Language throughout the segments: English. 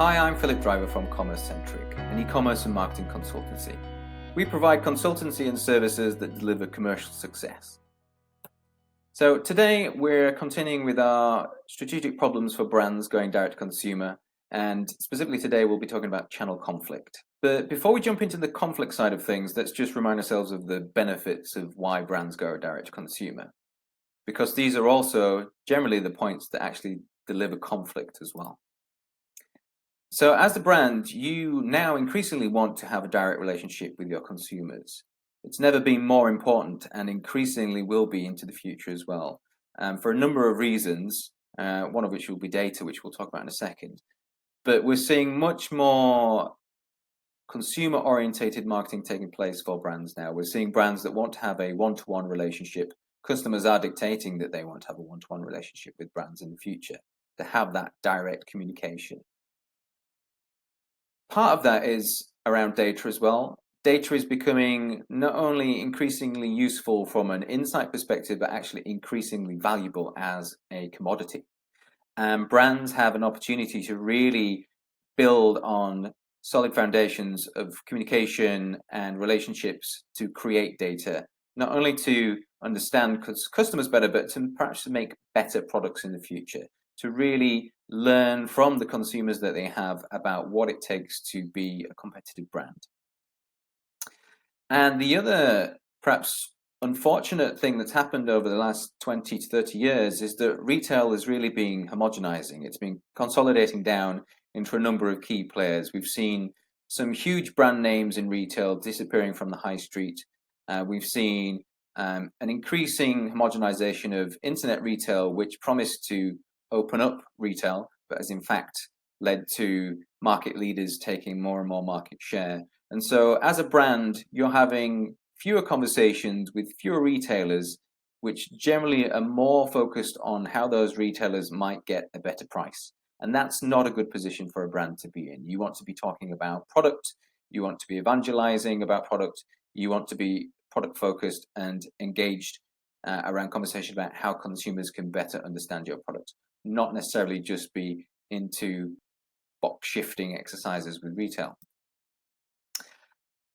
Hi, I'm Philip Driver from CommerceCentric, an e-commerce and marketing consultancy. We provide consultancy and services that deliver commercial success. So today we're continuing with our strategic problems for brands going direct to consumer, and specifically today we'll be talking about channel conflict. But before we jump into the conflict side of things, let's just remind ourselves of the benefits of why brands go direct to consumer, because these are also generally the points that actually deliver conflict as well. So as a brand, you now increasingly want to have a direct relationship with your consumers. It's never been more important and increasingly will be into the future as well, for a number of reasons, one of which will be data, which we'll talk about in a second. But we're seeing much more consumer-orientated marketing taking place for brands now. We're seeing brands that want to have a one-to-one relationship. Customers are dictating that they want to have a one-to-one relationship with brands in the future, to have that direct communication. Part of that is around data as well. Data is becoming not only increasingly useful from an insight perspective, but actually increasingly valuable as a commodity. Brands have an opportunity to really build on solid foundations of communication and relationships to create data, not only to understand customers better, but to perhaps make better products in the future, to really learn from the consumers that they have about what it takes to be a competitive brand. And the other perhaps unfortunate thing that's happened over the last 20 to 30 years is that retail is really being homogenizing. It's been consolidating down into a number of key players. We've seen some huge brand names in retail disappearing from the high street. We've seen an increasing homogenization of internet retail, which promised to open up retail, but has in fact led to market leaders taking more and more market share. And so as a brand, you're having fewer conversations with fewer retailers, which generally are more focused on how those retailers might get a better price. And that's not a good position for a brand to be in. You want to be talking about product, you want to be evangelizing about product, you want to be product focused and engaged around conversation about how consumers can better understand your product, not necessarily just be into box shifting exercises with retail.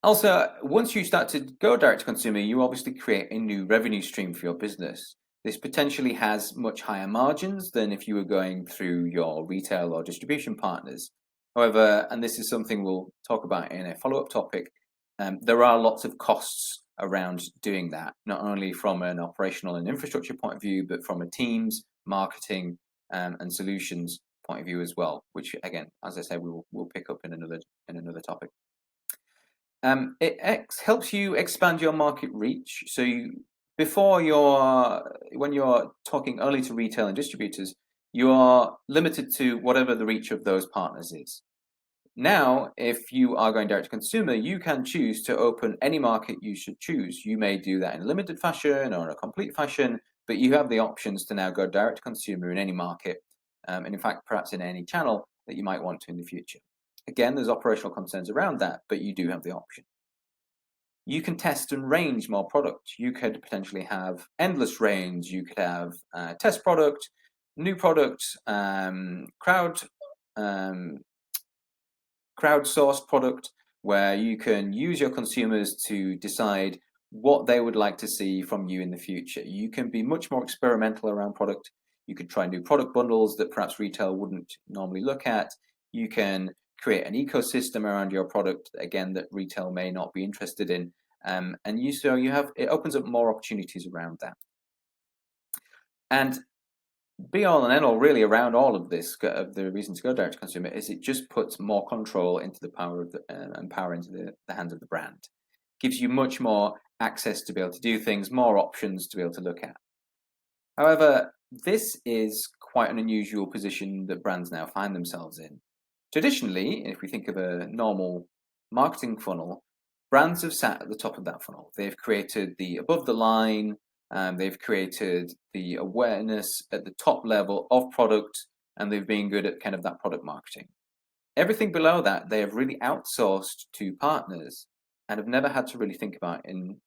Also, once you start to go direct to consumer, you obviously create a new revenue stream for your business. This potentially has much higher margins than if you were going through your retail or distribution partners. However, and this is something we'll talk about in a follow-up topic, there are lots of costs around doing that, not only from an operational and infrastructure point of view, but from a teams, marketing, and solutions point of view as well, which again, as I said, we'll pick up in another topic. It helps you expand your market reach. So when you're talking only to retail and distributors, you are limited to whatever the reach of those partners is. Now, if you are going direct to consumer, you can choose to open any market you should choose. You may do that in a limited fashion or in a complete fashion, but you have the options to now go direct to consumer in any market, and in fact, perhaps in any channel that you might want to in the future. Again, there's operational concerns around that, but you do have the option. You can test and range more product. You could potentially have endless range. You could have test product, new product, crowdsourced product, where you can use your consumers to decide what they would like to see from you in the future. You can be much more experimental around product. You could try new product bundles that perhaps retail wouldn't normally look at. You can create an ecosystem around your product, again, that retail may not be interested in. It opens up more opportunities around that. And be all and end all really around all of this, the reason to go direct to consumer is it just puts more control into the power of and power into the hands of the brand. Gives you much more access to be able to do things, more options to be able to look at. However, this is quite an unusual position that brands now find themselves in. Traditionally, if we think of a normal marketing funnel, brands have sat at the top of that funnel. They've created the above the line, they've created the awareness at the top level of product, and they've been good at kind of that product marketing. Everything below that, they have really outsourced to partners and have never had to really think about in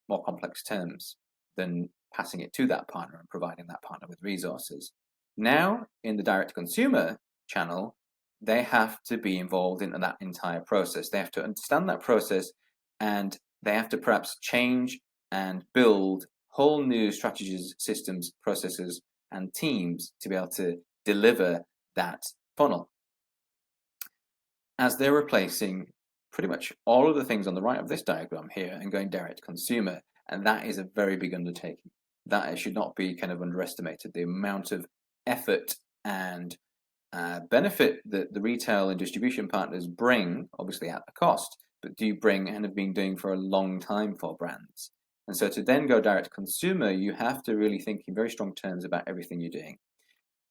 more complex terms than passing it to that partner and providing that partner with resources. Now, in the direct-to-consumer channel, they have to be involved in that entire process. They have to understand that process, and they have to perhaps change and build whole new strategies, systems, processes, and teams to be able to deliver that funnel, as they're replacing pretty much all of the things on the right of this diagram here and going direct to consumer. And that is a very big undertaking. That should not be kind of underestimated. The amount of effort and benefit that the retail and distribution partners bring, obviously at a cost, but do bring and have been doing for a long time for brands. And so to then go direct to consumer, you have to really think in very strong terms about everything you're doing.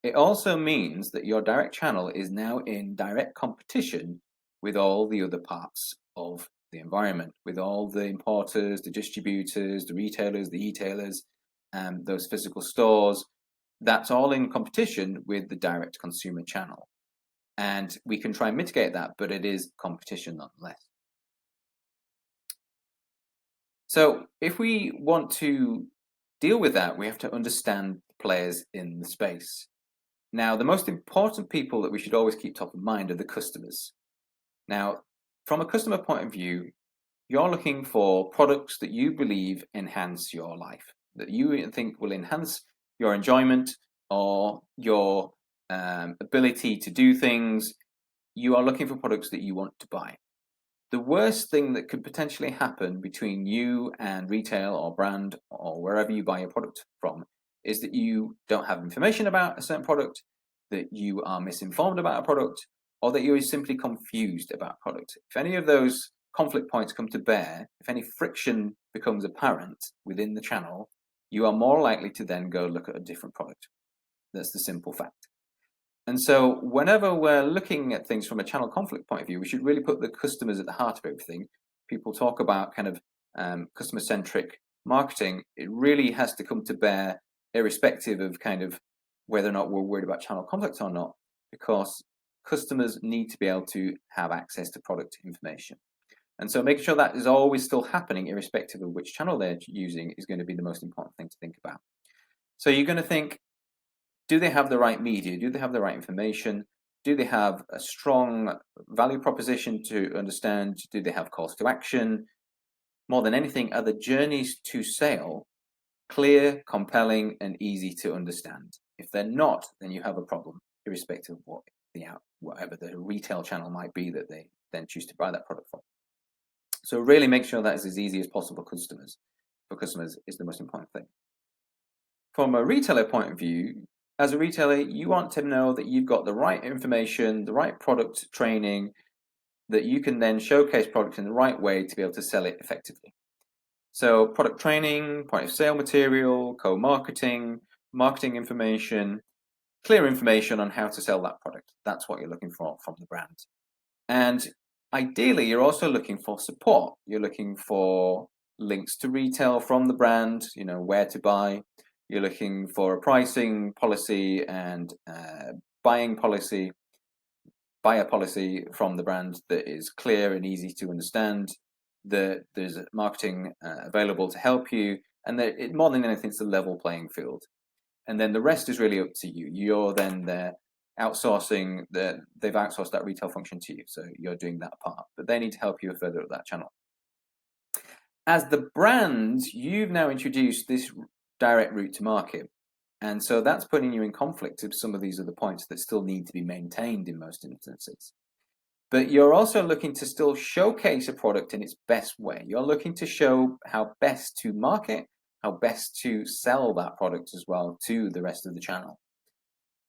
It also means that your direct channel is now in direct competition with all the other parts of the environment, with all the importers, the distributors, the retailers, the e-tailers, those physical stores. That's all in competition with the direct consumer channel. And we can try and mitigate that, but it is competition nonetheless. So if we want to deal with that, we have to understand the players in the space. Now, the most important people that we should always keep top of mind are the customers. Now, from a customer point of view, you're looking for products that you believe enhance your life, that you think will enhance your enjoyment or your ability to do things. You are looking for products that you want to buy. The worst thing that could potentially happen between you and retail or brand or wherever you buy your product from is that you don't have information about a certain product, that you are misinformed about a product, or that you're simply confused about a product. If any of those conflict points come to bear, if any friction becomes apparent within the channel, you are more likely to then go look at a different product. That's the simple fact. And so whenever we're looking at things from a channel conflict point of view, we should really put the customers at the heart of everything. People talk about kind of customer-centric marketing. It really has to come to bear irrespective of kind of whether or not we're worried about channel conflict or not, because customers need to be able to have access to product information. And so making sure that is always still happening, irrespective of which channel they're using, is going to be the most important thing to think about. So you're going to think, do they have the right media? Do they have the right information? Do they have a strong value proposition to understand? Do they have calls to action? More than anything, are the journeys to sale clear, compelling, and easy to understand? If they're not, then you have a problem, irrespective of whatever the retail channel might be that they then choose to buy that product from. So really make sure that is as easy as possible for customers is the most important thing. From a retailer point of view, as a retailer, you want to know that you've got the right information, the right product training, that you can then showcase product in the right way to be able to sell it effectively. So product training, point of sale material, co-marketing, marketing information, clear information on how to sell that product. That's what you're looking for from the brand. And ideally, you're also looking for support. You're looking for links to retail from the brand, where to buy. You're looking for a pricing policy and buyer policy from the brand that is clear and easy to understand, that there's marketing available to help you, and that more than anything, it's a level playing field. And then the rest is really up to you. You're then there outsourcing, they've outsourced that retail function to you, so you're doing that part, but they need to help you further up that channel. As the brand, you've now introduced this direct route to market, and so that's putting you in conflict with some of these other points that still need to be maintained in most instances. But you're also looking to still showcase a product in its best way. You're looking to show how best to market, how best to sell that product as well to the rest of the channel.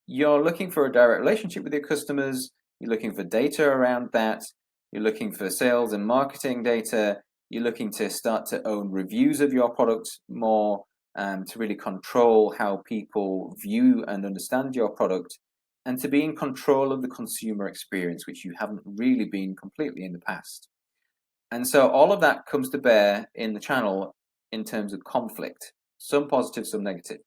You're looking for a direct relationship with your customers. You're looking for data around that. You're looking for sales and marketing data. You're looking to start to own reviews of your product more, to really control how people view and understand your product, and to be in control of the consumer experience, which you haven't really been completely in the past. And so all of that comes to bear in the channel in terms of conflict, some positive, some negative.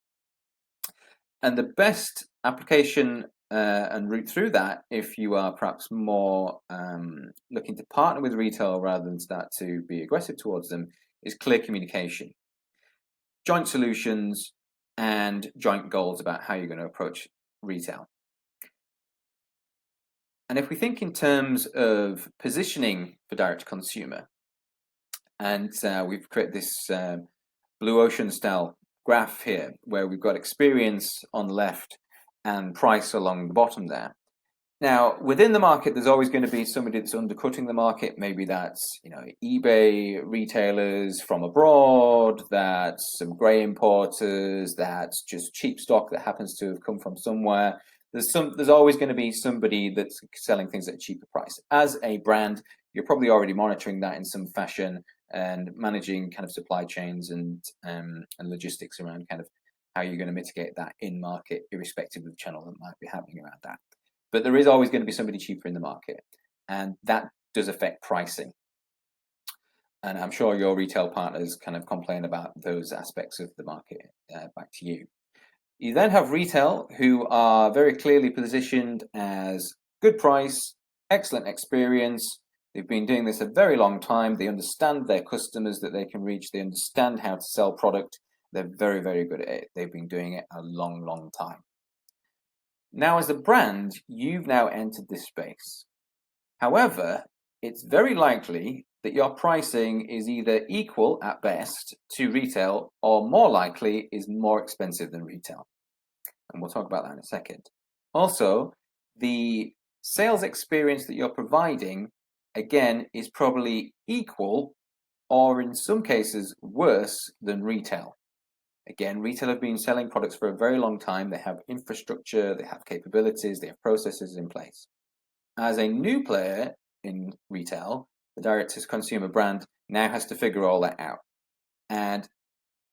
And the best application and route through that, if you are perhaps more looking to partner with retail rather than start to be aggressive towards them, is clear communication, joint solutions, and joint goals about how you're going to approach retail. And if we think in terms of positioning for direct to consumer, and we've created this blue ocean style graph here where we've got experience on the left and price along the bottom there. Now, within the market, there's always going to be somebody that's undercutting the market. Maybe that's, eBay retailers from abroad, that's some grey importers, that's just cheap stock that happens to have come from somewhere. There's always going to be somebody that's selling things at a cheaper price. As a brand, you're probably already monitoring that in some fashion and managing kind of supply chains and logistics around kind of how you're going to mitigate that in market, irrespective of the channel that might be happening around that. But there is always going to be somebody cheaper in the market, and that does affect pricing. And I'm sure your retail partners kind of complain about those aspects of the market back to you. You then have retail who are very clearly positioned as good price, excellent experience. They've been doing this a very long time. They understand their customers that they can reach. They understand how to sell product. They're very, very good at it. They've been doing it a long, long time. Now, as a brand, you've now entered this space. However, it's very likely that your pricing is either equal at best to retail or more likely is more expensive than retail. And we'll talk about that in a second. Also, the sales experience that you're providing, again, is probably equal or in some cases worse than retail. Again, retail have been selling products for a very long time. They have infrastructure, they have capabilities, they have processes in place. As a new player in retail, the direct-to-consumer brand now has to figure all that out. And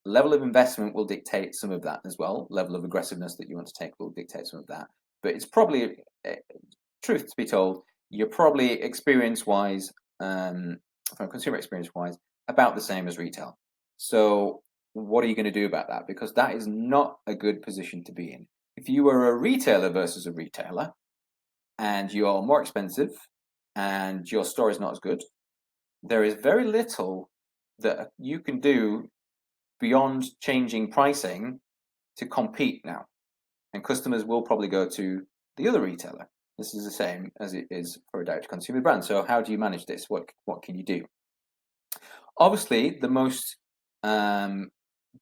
level of investment will dictate some of that as well. Level of aggressiveness that you want to take will dictate some of that. But it's probably, truth to be told, you're probably experience-wise, from consumer experience-wise, about the same as retail. So what are you going to do about that? Because that is not a good position to be in. If you were a retailer versus a retailer, and you're more expensive, and your store is not as good, there is very little that you can do beyond changing pricing to compete now. And customers will probably go to the other retailer. This is the same as it is for a direct-to-consumer brand. So how do you manage this? What can you do? Obviously, the most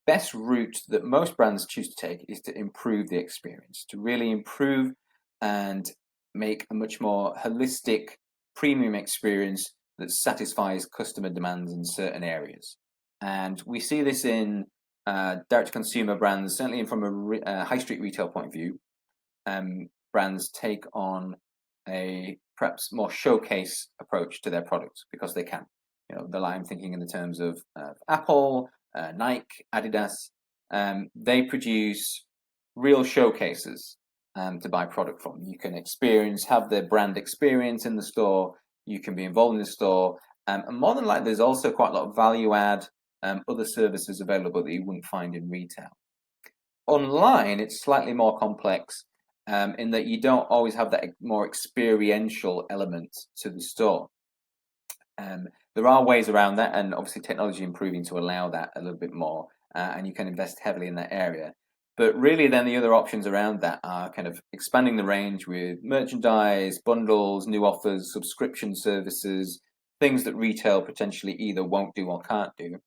best route that most brands choose to take is to improve the experience, to really improve and make a much more holistic premium experience that satisfies customer demands in certain areas. And we see this in direct-to-consumer brands, certainly from a high street retail point of view. Brands take on a perhaps more showcase approach to their products because they can. I'm thinking in the terms of Apple, Nike, Adidas. They produce real showcases to buy product from. You can have their brand experience in the store. You can be involved in the store. And more than likely, there's also quite a lot of value add, other services available that you wouldn't find in retail. Online, it's slightly more complex in that you don't always have that more experiential element to the store. There are ways around that, and obviously technology improving to allow that a little bit more, and you can invest heavily in that area. But really then the other options around that are kind of expanding the range with merchandise, bundles, new offers, subscription services, things that retail potentially either won't do or can't do.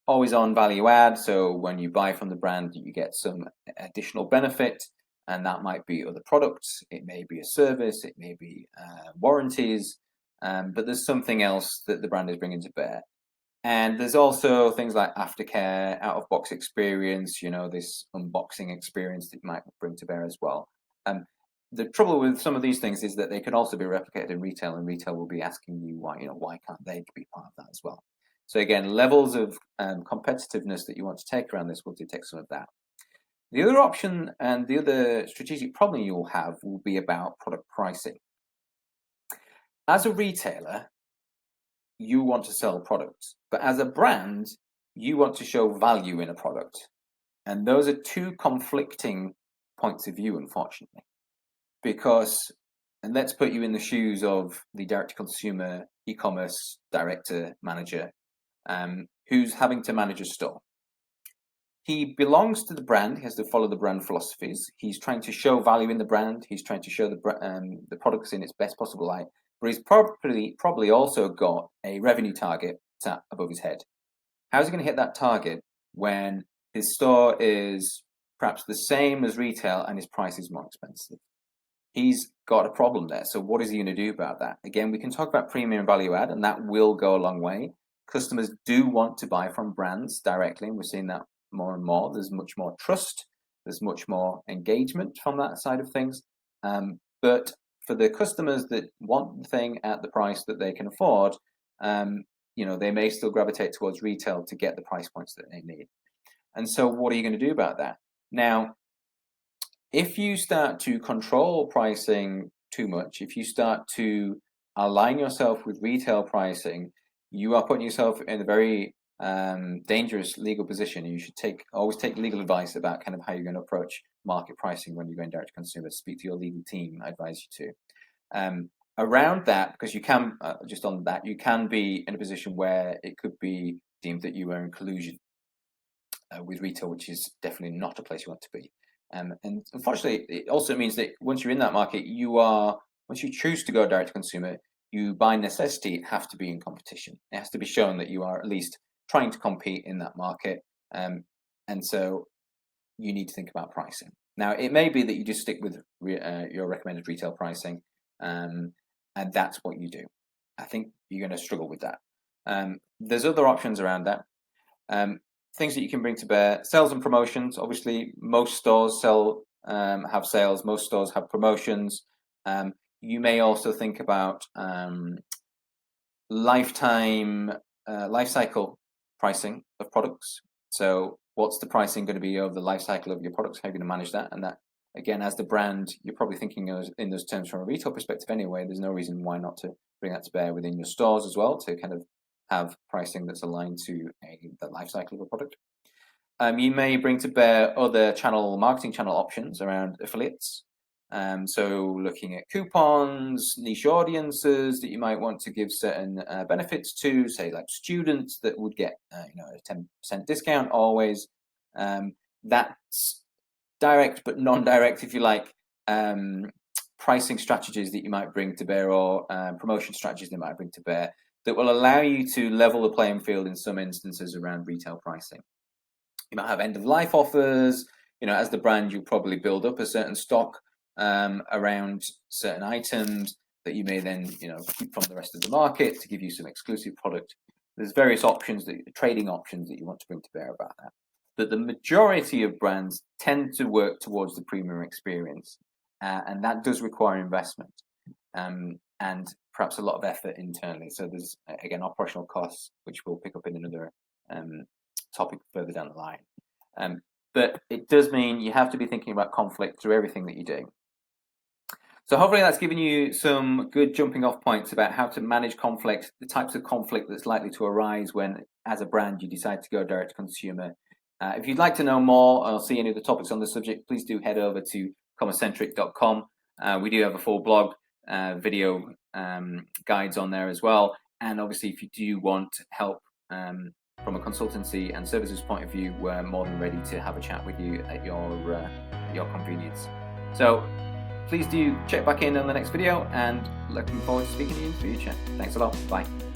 Always on value add, so when you buy from the brand, you get some additional benefit, and that might be other products, it may be a service, it may be warranties, but there's something else that the brand is bringing to bear. And there's also things like aftercare, out-of-box experience, this unboxing experience that you might bring to bear as well. The trouble with some of these things is that they can also be replicated in retail, and retail will be asking you why can't they be part of that as well. So again, levels of competitiveness that you want to take around this will detect some of that. The other option and the other strategic problem you'll have will be about product pricing. As a retailer, you want to sell products, but as a brand, you want to show value in a product. And those are two conflicting points of view, unfortunately, because, and let's put you in the shoes of the direct-to-consumer e-commerce director, manager, who's having to manage a store. he belongs to the brand. He has to follow the brand philosophies. He's trying to show value in the brand. He's trying to show the products in its best possible light. But he's probably also got a revenue target sat above his head. How's he going to hit that target when his store is perhaps the same as retail and his price is more expensive? He's got a problem there. So what is he going to do about that? Again, we can talk about premium value add, and that will go a long way. Customers do want to buy from brands directly, and we're seeing that more and more. There's much more trust. There's much more engagement from that side of things. But for the customers that want the thing at the price that they can afford, they may still gravitate towards retail to get the price points that they need. And so what are you going to do about that? Now, if you start to control pricing too much, if you start to align yourself with retail pricing, you are putting yourself in a very dangerous legal position. You should always take legal advice about kind of how you're going to approach market pricing when you're going direct to consumer. Speak to your legal team, I advise you to. Around that, because you can, just on that, you can be in a position where it could be deemed that you are in collusion with retail, which is definitely not a place you want to be. And unfortunately, it also means that once you're in that market, once you choose to go direct to consumer, you by necessity have to be in competition. It has to be shown that you are at least trying to compete in that market. And so you need to think about pricing. Now, it may be that you just stick with your recommended retail pricing, and that's what you do. I think you're going to struggle with that. There's other options around that. Things that you can bring to bear: sales and promotions. Obviously, most stores have sales. Most stores have promotions. You may also think about life cycle pricing of products. So, what's the pricing going to be over the life cycle of your products? How are you going to manage that? And that, again, as the brand, you're probably thinking in those terms from a retail perspective anyway. There's no reason why not to bring that to bear within your stores as well, to kind of have pricing that's aligned to the life cycle of a product. You may bring to bear other marketing channel options around affiliates. So looking at coupons, niche audiences that you might want to give certain benefits to, say like students that would get a 10% discount always. That's direct but non-direct, if you like, pricing strategies that you might bring to bear, or promotion strategies that you might bring to bear, that will allow you to level the playing field in some instances around retail pricing. You might have end-of-life offers. As the brand, you'll probably build up a certain stock around certain items that you may then keep from the rest of the market to give you some exclusive product. There's various options, trading options that you want to bring to bear about that. But the majority of brands tend to work towards the premium experience, and that does require investment. And perhaps a lot of effort internally. So there's, again, operational costs, which we'll pick up in another topic further down the line. But it does mean you have to be thinking about conflict through everything that you do. So hopefully that's given you some good jumping off points about how to manage conflict, the types of conflict that's likely to arise when, as a brand, you decide to go direct to consumer. If you'd like to know more or see any of the topics on the subject, please do head over to CommerceCentric.com. We do have a full blog, video guides on there as well. And obviously, if you do want help from a consultancy and services point of view, we're more than ready to have a chat with you at your convenience. So please do check back in on the next video, and looking forward to speaking to you in the future. Thanks a lot. Bye.